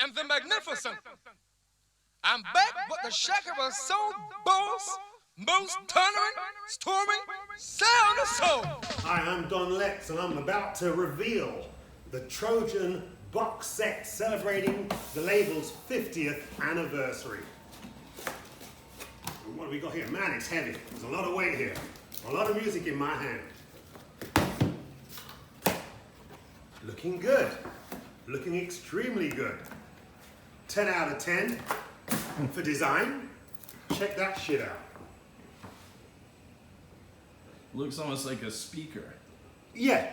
and the magnificent. I'm back with the shaker of soul, boss, most thundering, storming, sound of soul. Hi, I'm Don Lex, and I'm about to reveal the Trojan box set celebrating the label's 50th anniversary. What have we got here? Man, it's heavy. There's a lot of weight here. A lot of music in my hand. Looking good. Looking extremely good. 10 out of 10 for design. Check that shit out. Looks almost like a speaker. Yeah.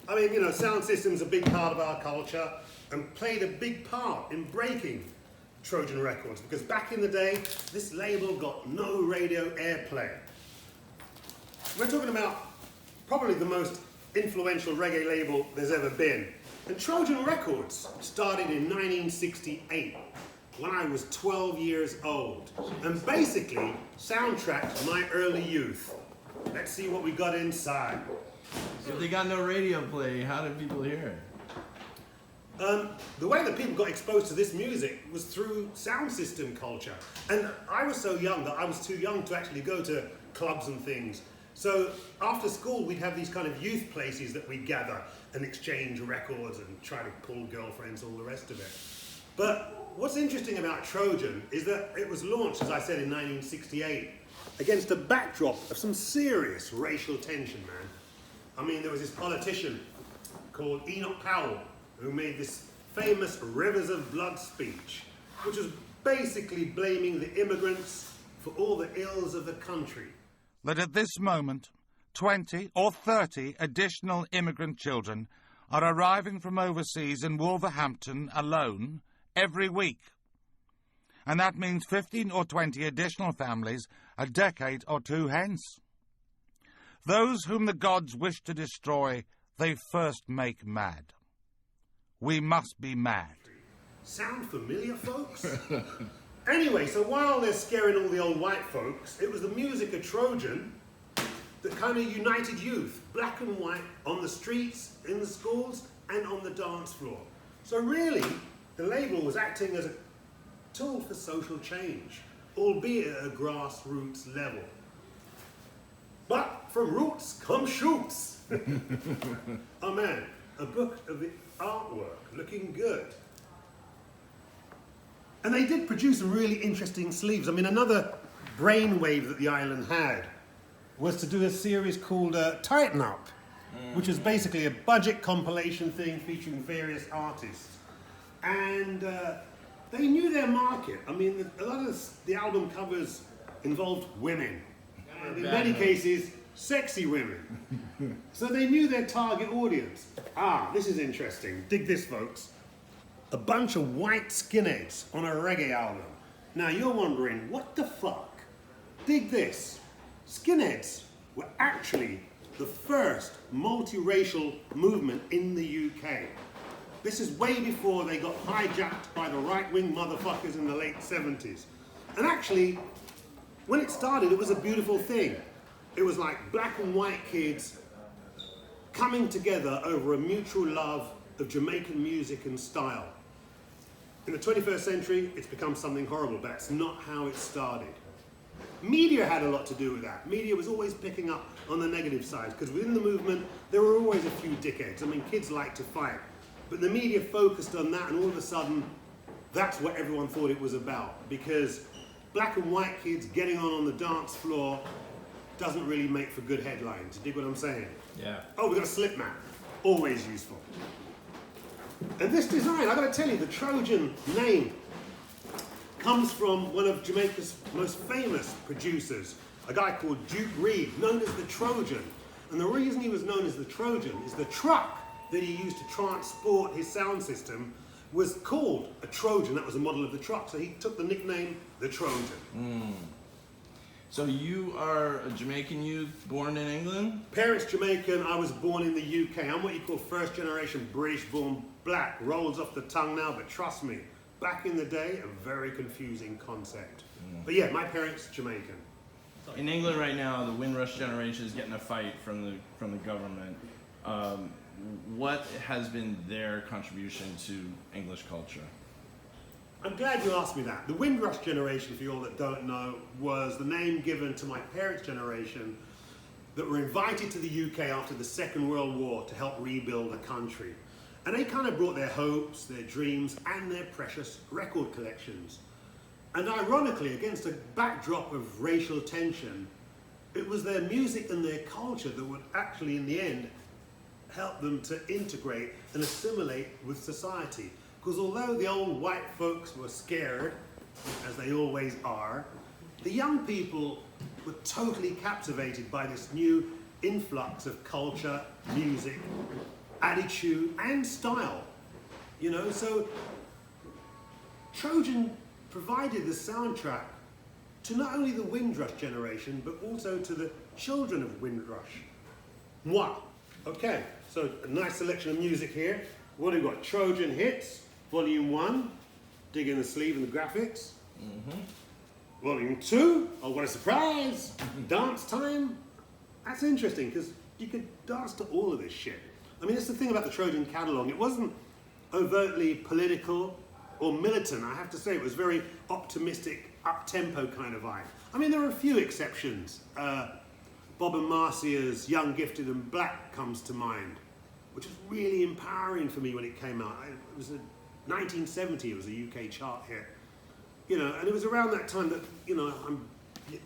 I mean, you know, sound system's a big part of our culture and played a big part in breaking Trojan records, because back in the day, this label got no radio airplay. We're talking about probably the most influential reggae label there's ever been. And Trojan Records started in 1968, when I was 12 years old, and basically soundtracked my early youth. Let's see what we got inside. If they got no radio play, how did people hear it? The way that people got exposed to this music was through sound system culture. And I was so young that I was too young to actually go to clubs and things. So after school, we'd have these kind of youth places that we'd gather and exchange records and try to pull girlfriends, all the rest of it. But what's interesting about Trojan is that it was launched, as I said, in 1968 against a backdrop of some serious racial tension, man. I mean, there was this politician called Enoch Powell who made this famous Rivers of Blood speech, which was basically blaming the immigrants for all the ills of the country. That at this moment, 20 or 30 additional immigrant children are arriving from overseas in Wolverhampton alone every week. And that means 15 or 20 additional families a decade or two hence. Those whom the gods wish to destroy, they first make mad. We must be mad. Sound familiar, folks? Anyway, so while they're scaring all the old white folks, it was the music of Trojan that kind of united youth, black and white, on the streets, in the schools, and on the dance floor. So really, the label was acting as a tool for social change, albeit at a grassroots level. But from roots come shoots. Oh man, a book of the artwork, looking good. And they did produce some really interesting sleeves. I mean, another brainwave that the island had was to do a series called Tighten Up, which was basically a budget compilation thing featuring various artists. And they knew their market. I mean, a lot of the album covers involved women. And in many cases, sexy women. So they knew their target audience. Ah, this is interesting. Dig this, folks. A bunch of white skinheads on a reggae album. Now you're wondering, what the fuck? Dig this. Skinheads were actually the first multiracial movement in the UK. This is way before they got hijacked by the right-wing motherfuckers in the late 70s. And actually, when it started, it was a beautiful thing. It was like black and white kids coming together over a mutual love of Jamaican music and style. In the 21st century, it's become something horrible. That's not how it started. Media had a lot to do with that. Media was always picking up on the negative side, because within the movement, there were always a few dickheads. I mean, kids like to fight. But the media focused on that, and all of a sudden, that's what everyone thought it was about. Because black and white kids getting on the dance floor doesn't really make for good headlines. You dig what I'm saying? Yeah. Oh, we got a slip mat. Always useful. And this design, I gotta tell you, the Trojan name comes from one of Jamaica's most famous producers, a guy called Duke Reid, known as the Trojan. And the reason he was known as the Trojan is the truck that he used to transport his sound system was called a Trojan. That was a model of the truck, so he took the nickname the Trojan. So you are a Jamaican youth born in England? Parents Jamaican, I was born in the UK. I'm what you call first generation British born black. Rolls off the tongue now, but trust me, back in the day, a very confusing concept. But yeah, my parents Jamaican. In England right now, the Windrush generation is getting a fight from the government. what has been their contribution to English culture? I'm glad you asked me that. The Windrush generation, for you all that don't know, was the name given to my parents' generation that were invited to the UK after the Second World War to help rebuild the country. And they kind of brought their hopes, their dreams, and their precious record collections. And ironically, against a backdrop of racial tension, it was their music and their culture that would actually, in the end, help them to integrate and assimilate with society. Because although the old white folks were scared, as they always are, the young people were totally captivated by this new influx of culture, music, attitude, and style. You know, so Trojan provided the soundtrack to not only the Windrush generation, but also to the children of Windrush. Moi. Okay, so a nice selection of music here. What have we got? Trojan Hits, Volume 1, dig in the sleeve and the graphics. Volume 2, oh what a surprise, Dance Time. That's interesting, because you could dance to all of this shit. I mean, that's the thing about the Trojan catalogue. It wasn't overtly political or militant. I have to say, it was very optimistic, up-tempo kind of vibe. I mean, there are a few exceptions. Bob and Marcia's Young, Gifted and Black comes to mind, which was really empowering for me when it came out. It was 1970, it was a UK chart hit. You know, and it was around that time that, you know, I'm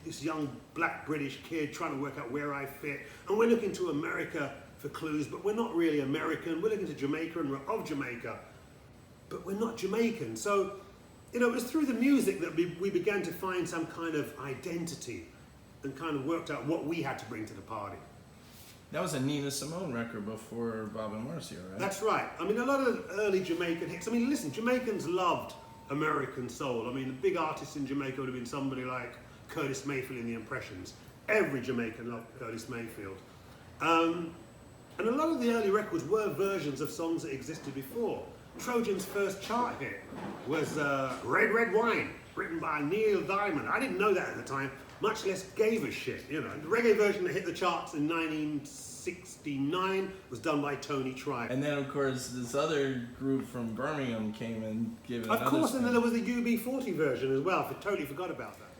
this young black British kid trying to work out where I fit. And we're looking to America for clues, but we're not really American. We're looking to Jamaica and we're of Jamaica, but we're not Jamaican. So, you know, it was through the music that we began to find some kind of identity and kind of worked out what we had to bring to the party. That was a Nina Simone record before Bob and Marcia, right? That's right. I mean, a lot of early Jamaican hits. I mean, listen, Jamaicans loved American soul. I mean, the big artists in Jamaica would have been somebody like Curtis Mayfield in the Impressions. Every Jamaican loved Curtis Mayfield. And a lot of the early records were versions of songs that existed before. Trojan's first chart hit was Red Red Wine, written by Neil Diamond. I didn't know that at the time, much less gave a shit, you know. The reggae version that hit the charts in 1969 was done by Tony Tribe. And then, of course, this other group from Birmingham came and gave it another Of course, spin. and then there was the UB40 version as well. I totally forgot about that.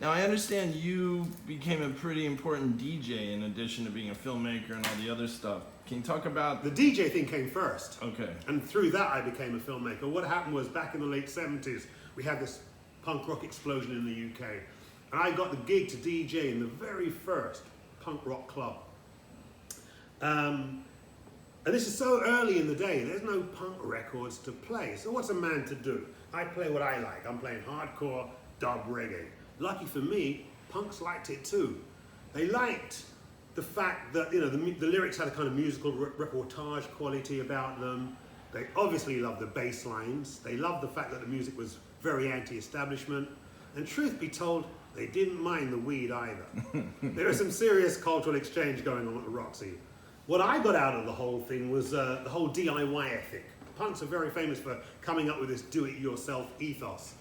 Now, I understand you became a pretty important DJ in addition to being a filmmaker and all the other stuff. Can you talk about... The DJ thing came first. Okay. And through that, I became a filmmaker. What happened was, back in the late 70s, we had this punk rock explosion in the UK. And I got the gig to DJ in the very first punk rock club. And this is so early in the day, there's no punk records to play. So what's a man to do? I play what I like. I'm playing hardcore dub reggae. Lucky for me, punks liked it too. They liked the fact that, you know, the lyrics had a kind of musical reportage quality about them. They obviously loved the bass lines. They loved the fact that the music was very anti-establishment. And truth be told, they didn't mind the weed either. There was some serious cultural exchange going on at the Roxy. What I got out of the whole thing was the whole DIY ethic. Punks are very famous for coming up with this do-it-yourself ethos.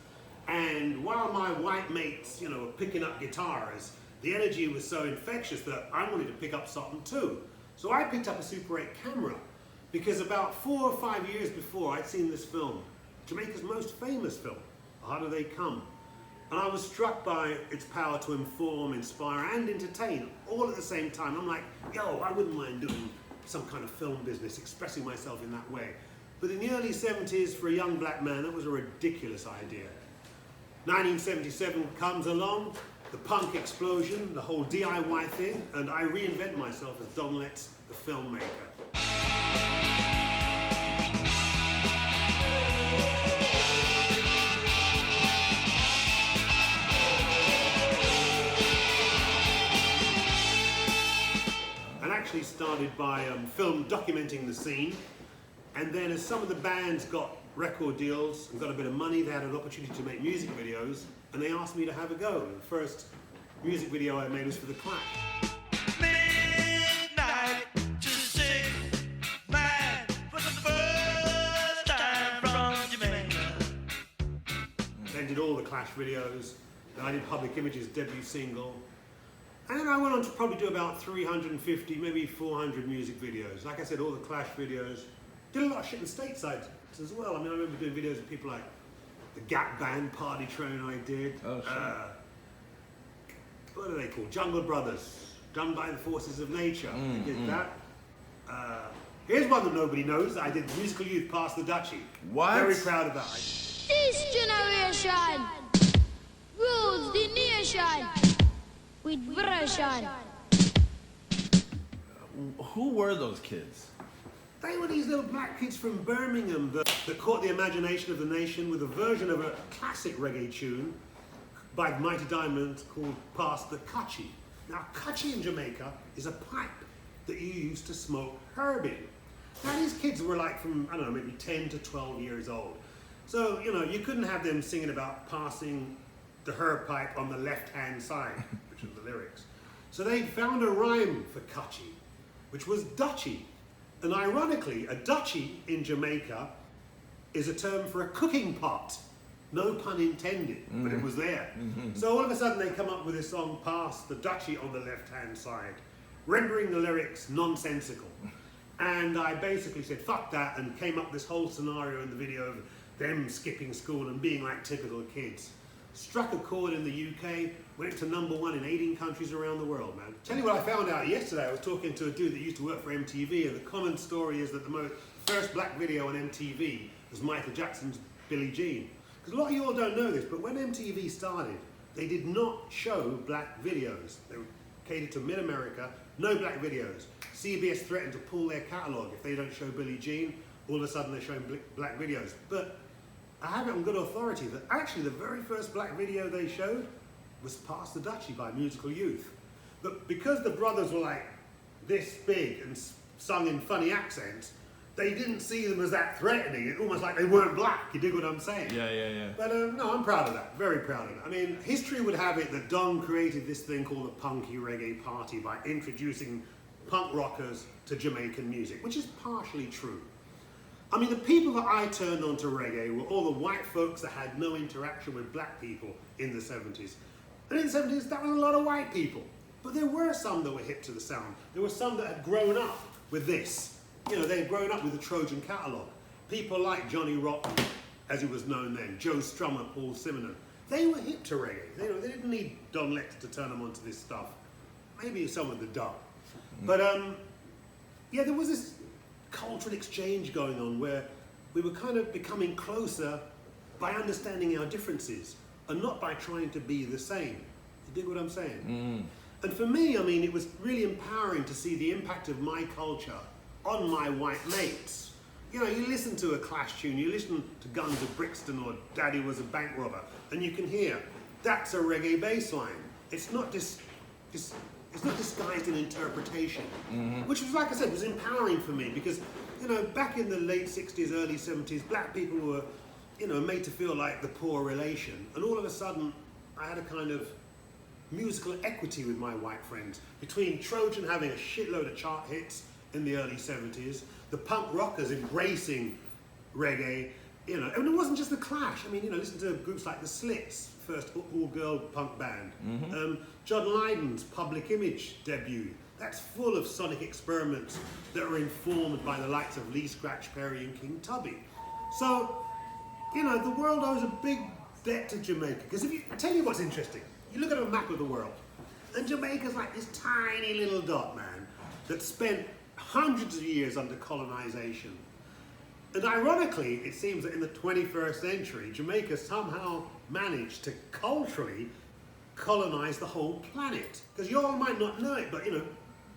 And while my white mates, you know, were picking up guitars, the energy was so infectious that I wanted to pick up something too. So I picked up a Super 8 camera, because about 4 or 5 years before I'd seen this film, Jamaica's most famous film, How Do They Come? And I was struck by its power to inform, inspire, and entertain all at the same time. I'm like, yo, I wouldn't mind doing some kind of film business, expressing myself in that way. But in the early 70s, for a young black man, that was a ridiculous idea. 1977 comes along, the punk explosion, the whole DIY thing, and I reinvent myself as Don Letts, the filmmaker. And actually started by film documenting the scene, and then as some of the bands got record deals and got a bit of money, they had an opportunity to make music videos, and they asked me to have a go. The first music video I made was for The Clash. Midnight to 6, man, for the first time from Jamaica. Then did all the Clash videos. Then I did Public Image's debut single. And I went on to probably do about 350, maybe 400 music videos. Like I said, all the Clash videos. Did a lot of shit in stateside as well. I mean, I remember doing videos with people like the Gap Band, Party Train I did. Oh, sure. What are they called? Jungle Brothers, done by the Forces of Nature. I did that. Here's one that nobody knows. I did Musical Youth Pass the Dutchie. What? Very proud of that. This generation rules the nation with version. Who were those kids? They were these little black kids from Birmingham that caught the imagination of the nation with a version of a classic reggae tune by Mighty Diamond called Pass the Cutchie. Now, cutchie in Jamaica is a pipe that you use to smoke herb in. Now, these kids were like from, I don't know, maybe 10 to 12 years old. So, you know, you couldn't have them singing about passing the herb pipe on the left-hand side, which was the lyrics. So they found a rhyme for cutchie, which was Dutchie. And ironically, a Dutchie in Jamaica is a term for a cooking pot. No pun intended, but it was there. So all of a sudden they come up with this song, Pass the Dutchie on the left-hand side, rendering the lyrics nonsensical. And I basically said, fuck that, and came up with this whole scenario in the video of them skipping school and being like typical kids. Struck a chord in the UK, went to #1 in 18 countries around the world, man. Tell you what I found out yesterday. I was talking to a dude that used to work for MTV, and the common story is that the first black video on MTV was Michael Jackson's Billie Jean. Because a lot of you all don't know this, but when MTV started, they did not show black videos. They were catered to mid-America, no black videos. CBS threatened to pull their catalogue if they don't show Billie Jean. All of a sudden they're showing black videos. But I have it on good authority that actually the very first black video they showed was Pass the Dutchie by Musical Youth. But because the brothers were like this big and sung in funny accents, they didn't see them as that threatening. It's almost like they weren't black. You dig what I'm saying? Yeah. But no, I'm proud of that. Very proud of it. I mean, history would have it that Don created this thing called the punky reggae party by introducing punk rockers to Jamaican music, which is partially true. I mean, the people that I turned on to reggae were all the white folks that had no interaction with black people in the 70s. And in the 70s, that was a lot of white people. But there were some that were hip to the sound. There were some that had grown up with this. You know, they'd grown up with the Trojan catalogue. People like Johnny Rotten, as he was known then, Joe Strummer, Paul Simonon. They were hip to reggae. They didn't need Don Lex to turn them onto this stuff. Maybe some of the dub. But yeah, there was this cultural exchange going on where we were kind of becoming closer by understanding our differences and not by trying to be the same. You dig what I'm saying? And for me, I mean, it was really empowering to see the impact of my culture on my white mates. You know, you listen to a Clash tune, you listen to Guns of Brixton or Daddy Was a Bank Robber, and you can hear that's a reggae bass line. It's not it's not disguised in interpretation, which was, like I said, was empowering for me because, you know, back in the late 60s, early 70s, black people were, you know, made to feel like the poor relation. And all of a sudden, I had a kind of musical equity with my white friends. Between Trojan having a shitload of chart hits in the early 70s, the punk rockers embracing reggae, you know, and it wasn't just the Clash. I mean, you know, listen to groups like the Slits, first all-girl punk band. John Lydon's Public Image debut. That's full of sonic experiments that were informed by the likes of Lee Scratch Perry and King Tubby. So, you know, the world owes a big debt to Jamaica. Because I tell you what's interesting. You look at a map of the world, and Jamaica's like this tiny little dot, man, that spent hundreds of years under colonization. And ironically, it seems that in the 21st century, Jamaica somehow managed to culturally colonize the whole planet. Because you all might not know it, but, you know,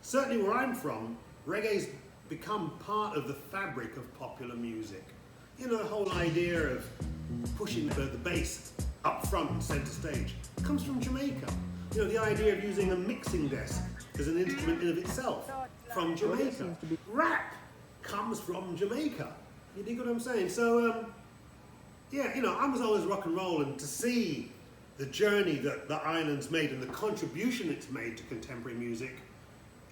certainly where I'm from, reggae's become part of the fabric of popular music. You know, the whole idea of pushing the bass up front and center stage comes from Jamaica. You know, the idea of using a mixing desk as an instrument in of itself, from Jamaica. Rap comes from Jamaica. You dig what I'm saying? So, yeah, you know, I was always rock and roll, and to see the journey that the island's made and the contribution it's made to contemporary music,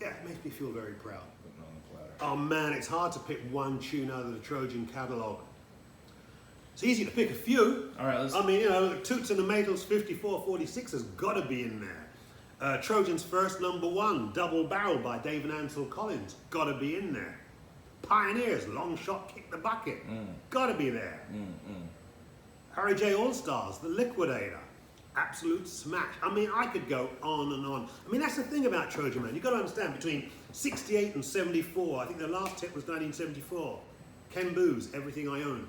yeah, it makes me feel very proud. Oh man, it's hard to pick one tune out of the Trojan catalogue. It's easy to pick a few. All right, I mean, you know, Toots and the Maytals 54-46 has got to be in there. Trojan's first #1, Double Barrel by Dave and Ansel Collins, gotta be in there. Pioneers, Long Shot, Kick the Bucket, gotta be there. Harry J. All-Stars, The Liquidator, absolute smash. I mean, I could go on and on. I mean, that's the thing about Trojan, man. You've got to understand, between 68 and 74, I think the last hit was 1974, Ken Boo's Everything I Own.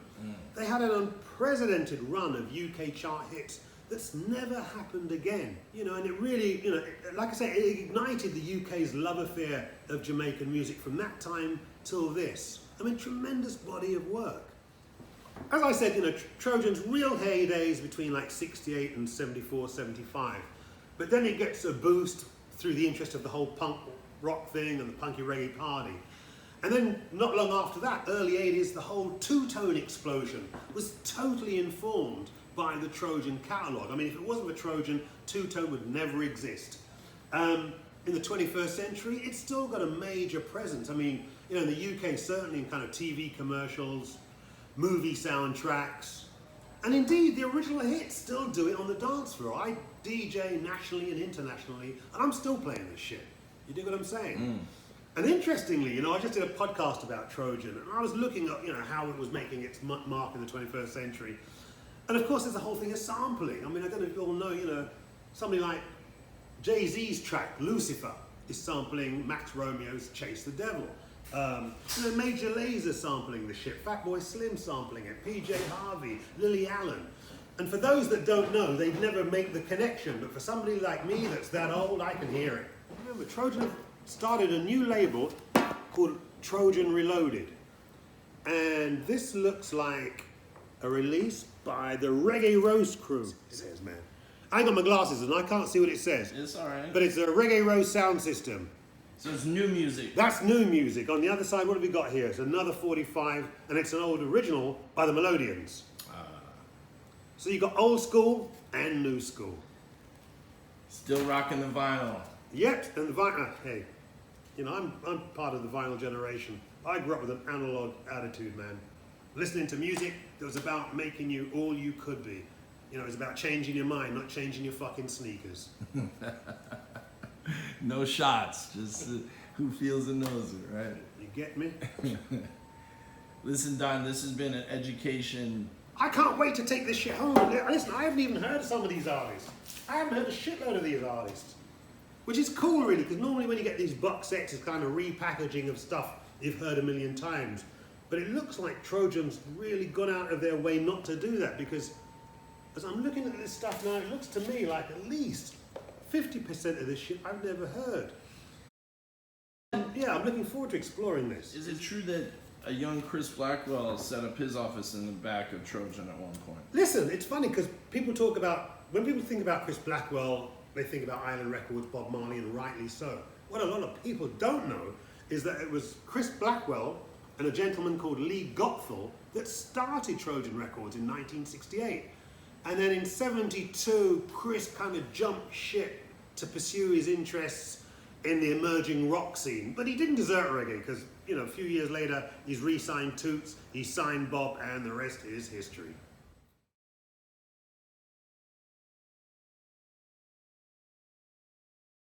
They had an unprecedented run of UK chart hits that's never happened again. You know, and it really, you know, like I say, it ignited the UK's love affair of Jamaican music from that time till this. I mean, tremendous body of work. As I said, you know, Trojan's real heydays between like 68 and 74, 75. But then it gets a boost through the interest of the whole punk rock thing and the punky reggae party. And then not long after that, early 80s, the whole two-tone explosion was totally informed by the Trojan catalogue. I mean, if it wasn't for Trojan, two-tone would never exist. In the 21st century, it's still got a major presence. I mean, you know, in the UK, certainly in kind of TV commercials, movie soundtracks, and indeed the original hits still do it on the dance floor. I DJ nationally and internationally, and I'm still playing this shit. You dig what I'm saying? And interestingly, you know, I just did a podcast about Trojan, and I was looking at, you know, how it was making its mark in the 21st century. And of course, there's a whole thing of sampling. I mean, I don't know if you all know, you know, something like Jay-Z's track, Lucifer, is sampling Max Romeo's Chase the Devil. You know, Major Lazer sampling the shit, Fatboy Slim sampling it, PJ Harvey, Lily Allen. And for those that don't know, they'd never make the connection, but for somebody like me that's that old, I can hear it. Remember, Trojan started a new label called Trojan Reloaded. And this looks like a release by the Reggae Roast crew. It says, man. I ain't got my glasses and I can't see what it says. It's all right. But it's a Reggae Roast sound system. So it's new music. That's new music. On the other side, what have we got here? It's another 45, and it's an old original by the Melodians. So you've got old school and new school. Still rocking the vinyl. Yep, and the vinyl, hey, you know, I'm part of the vinyl generation. I grew up with an analog attitude, man. Listening to music that was about making you all you could be. You know, it was about changing your mind, not changing your fucking sneakers. No shots, just who feels and knows it, right? You get me? Listen, Don, this has been an education. I can't wait to take this shit home. Listen, I haven't even heard of some of these artists. I haven't heard a shitload of these artists. Which is cool, really, because normally when you get these box sets, it's kind of repackaging of stuff you've heard a million times. But it looks like Trojan's really gone out of their way not to do that, because as I'm looking at this stuff now, it looks to me like at least 50% of this shit I've never heard. Yeah, I'm looking forward to exploring this. Is it true that a young Chris Blackwell set up his office in the back of Trojan at one point? Listen, it's funny because people talk about, when people think about Chris Blackwell, they think about Island Records, Bob Marley, and rightly so. What a lot of people don't know is that it was Chris Blackwell and a gentleman called Lee Gottfall that started Trojan Records in 1968. And then in 72, Chris kind of jumped ship to pursue his interests in the emerging rock scene. But he didn't desert reggae because, you know, a few years later, he's re-signed Toots, he signed Bob, and the rest is history.